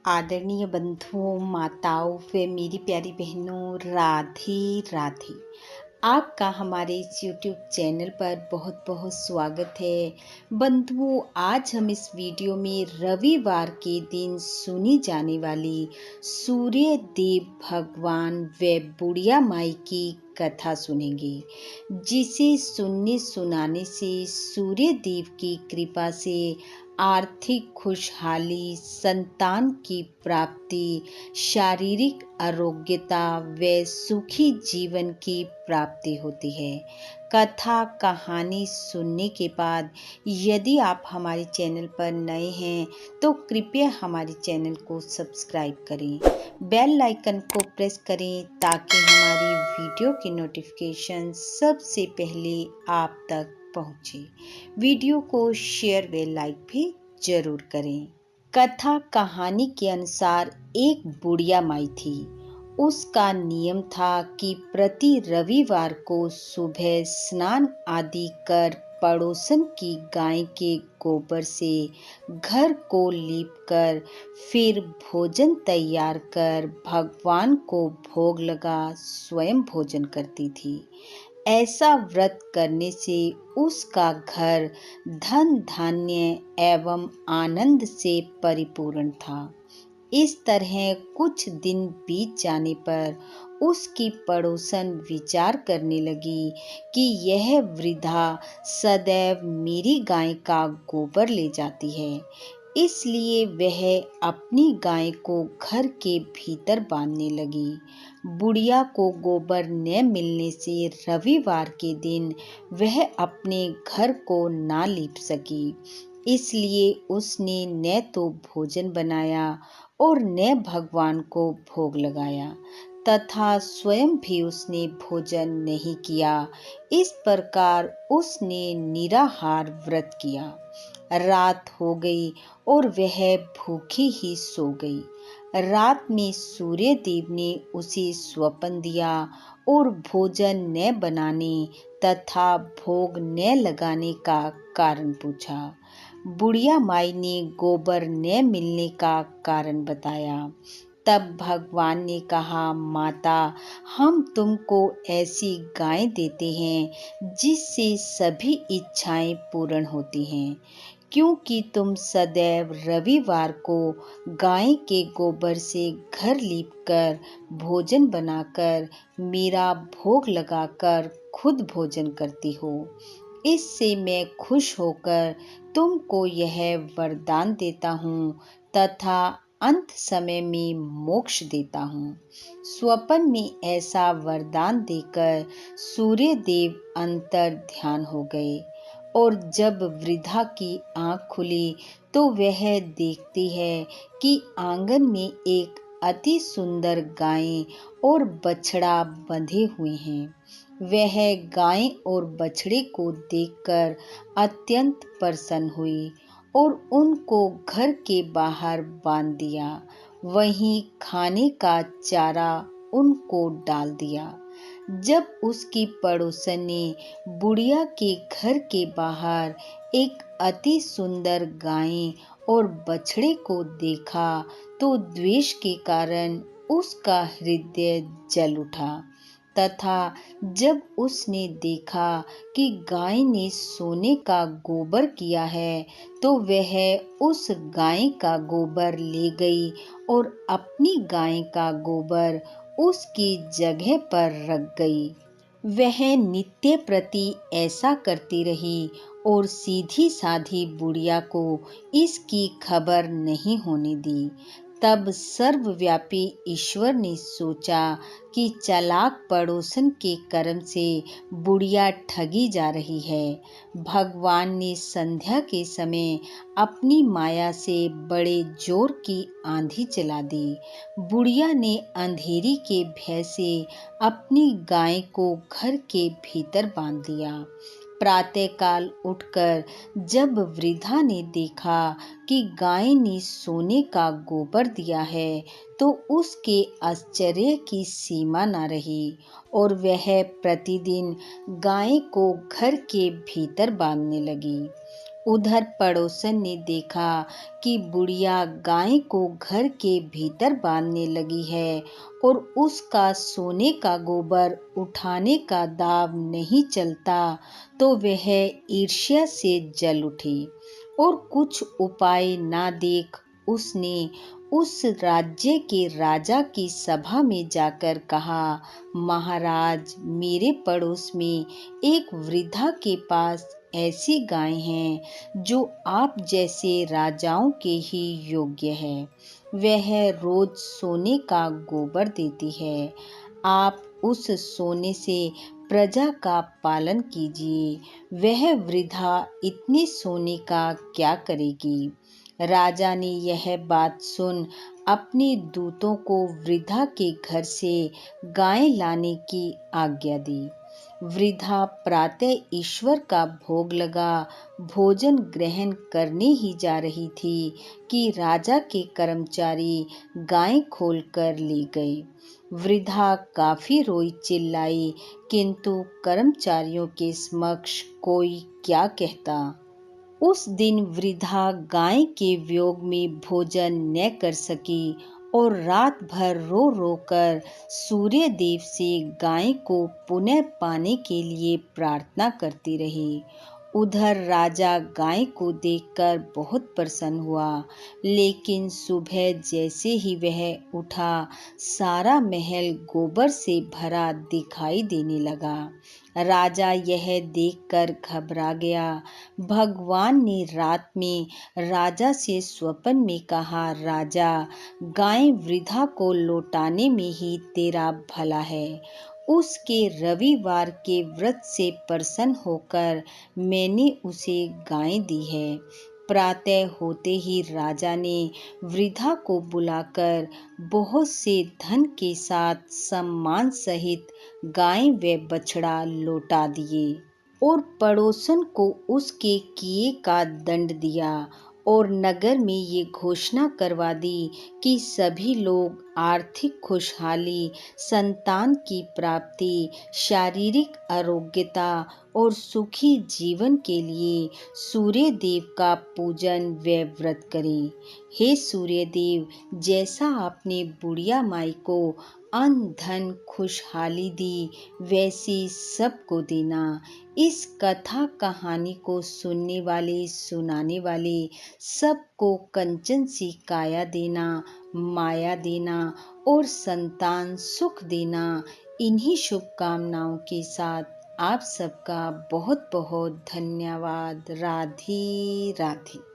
आदरणीय बंधुओं, माताओं व मेरी प्यारी बहनों, राधे राधे। आपका हमारे इस YouTube चैनल पर बहुत बहुत स्वागत है। बंधुओं, आज हम इस वीडियो में रविवार के दिन सुनी जाने वाली सूर्य देव भगवान व बुढ़िया माई की कथा सुनेंगे, जिसे सुनने सुनाने से सूर्य देव की कृपा से आर्थिक खुशहाली, संतान की प्राप्ति, शारीरिक आरोग्यता व सुखी जीवन की प्राप्ति होती है। कथा कहानी सुनने के बाद यदि आप हमारे चैनल पर नए हैं तो कृपया हमारे चैनल को सब्सक्राइब करें, बेल आइकन को प्रेस करें ताकि हमारी वीडियो की नोटिफिकेशन सबसे पहले आप तक पहुंचे। वीडियो को शेयर व लाइक भी जरूर करें। कथा कहानी के अनुसार एक बुढ़िया माई थी। उसका नियम था कि प्रति रविवार को सुबह स्नान आदि कर पड़ोसन की गाय के गोबर से घर को लीपकर फिर भोजन तैयार कर भगवान को भोग लगा स्वयं भोजन करती थी। ऐसा व्रत करने से उसका घर धन धान्य एवं आनंद से परिपूर्ण था। इस तरह कुछ दिन बीत जाने पर उसकी पड़ोसन विचार करने लगी कि यह वृद्धा सदैव मेरी गाय का गोबर ले जाती है, इसलिए वह अपनी गाय को घर के भीतर बांधने लगी। बुढ़िया को गोबर न मिलने से रविवार के दिन वह अपने घर को ना लीप सकी, इसलिए उसने न तो भोजन बनाया और न भगवान को भोग लगाया तथा स्वयं भी उसने भोजन नहीं किया। इस प्रकार उसने निराहार व्रत किया। रात हो गई और वह भूखी ही सो गई। रात में सूर्य देव ने उसे स्वप्न दिया और भोजन न बनाने तथा भोग न लगाने का कारण पूछा। बुढ़िया माई ने गोबर न मिलने का कारण बताया। तब भगवान ने कहा, माता, हम तुमको ऐसी गाय देते हैं जिससे सभी इच्छाएं पूर्ण होती हैं, क्योंकि तुम सदैव रविवार को गाय के गोबर से घर लीपकर भोजन बनाकर मेरा भोग लगाकर खुद भोजन करती हो। इससे मैं खुश होकर तुमको यह वरदान देता हूँ तथा अंत समय में मोक्ष देता हूँ। स्वप्न में ऐसा वरदान देकर सूर्य देव अंतर ध्यान हो गए और जब वृद्धा की आंख खुली तो वह देखती है कि आंगन में एक अति सुंदर गाय और बछड़ा बंधे हुए हैं। वह गाय और बछड़े को देखकर अत्यंत प्रसन्न हुई और उनको घर के बाहर बांध दिया। वहीं खाने का चारा उनको डाल दिया। जब उसकी पड़ोसन ने बुढ़िया के घर के बाहर एक अति सुंदर गाय और बछड़े को देखा तो द्वेष के कारण उसका हृदय जल उठा तथा जब उसने देखा कि गाय ने सोने का गोबर किया है तो वह उस गाय का गोबर ले गई और अपनी गाय का गोबर उसकी जगह पर रख गई। वह नित्य प्रति ऐसा करती रही और सीधी साधी बुढ़िया को इसकी खबर नहीं होने दी। तब सर्वव्यापी ईश्वर ने सोचा कि चालाक पड़ोसन के कर्म से बुढ़िया ठगी जा रही है। भगवान ने संध्या के समय अपनी माया से बड़े जोर की आंधी चला दी। बुढ़िया ने अंधेरी के भय से अपनी गाय को घर के भीतर बांध दिया। प्रातःकाल उठकर जब वृद्धा ने देखा कि गाय ने सोने का गोबर दिया है तो उसके आश्चर्य की सीमा न रही और वह प्रतिदिन गाय को घर के भीतर बांधने लगी। उधर पड़ोसन ने देखा कि बुढ़िया गाय को घर के भीतर बांधने लगी है और उसका सोने का गोबर उठाने का दाव नहीं चलता, तो वह ईर्ष्या से जल उठी और कुछ उपाय ना देख उसने उस राज्य के राजा की सभा में जाकर कहा, महाराज, मेरे पड़ोस में एक वृद्धा के पास ऐसी गाय हैं जो आप जैसे राजाओं के ही योग्य है। वह रोज सोने का गोबर देती है। आप उस सोने से प्रजा का पालन कीजिए। वह वृद्धा इतने सोने का क्या करेगी? राजा ने यह बात सुन अपने दूतों को वृद्धा के घर से गाय लाने की आज्ञा दी। वृद्धा प्रातः ईश्वर का भोग लगा भोजन ग्रहण करने ही जा रही थी कि राजा के कर्मचारी गाय खोलकर ले गए। वृद्धा काफी रोई चिल्लाई, किंतु कर्मचारियों के समक्ष कोई क्या कहता। उस दिन वृद्धा गाय के वियोग में भोजन न कर सकी और रात भर रो रो कर सूर्य देव से गाय को पुनः पाने के लिए प्रार्थना करती रही। उधर राजा गाय को देखकर बहुत प्रसन्न हुआ, लेकिन सुबह जैसे ही वह उठा, सारा महल गोबर से भरा दिखाई देने लगा। राजा यह देखकर घबरा गया। भगवान ने रात में राजा से स्वप्न में कहा, राजा, गाय वृद्धा को लौटाने में ही तेरा भला है। उसके रविवार के व्रत से प्रसन्न होकर मैंने उसे गाय दी है। प्रातः होते ही राजा ने वृद्धा को बुलाकर बहुत से धन के साथ सम्मान सहित गाय व बछड़ा लौटा दिए और पड़ोसन को उसके किए का दंड दिया और नगर में ये घोषणा करवा दी कि सभी लोग आर्थिक खुशहाली, संतान की प्राप्ति, शारीरिक आरोग्यता और सुखी जीवन के लिए सूर्य देव का पूजन व व्रत करें। हे सूर्य देव, जैसा आपने बुढ़िया माई को अन्न धन खुशहाली दी, वैसी सबको देना। इस कथा कहानी को सुनने वाले सुनाने वाले सबको कंचन सी काया देना, माया देना और संतान सुख देना। इन्हीं शुभकामनाओं के साथ आप सबका बहुत बहुत धन्यवाद। राधे राधे।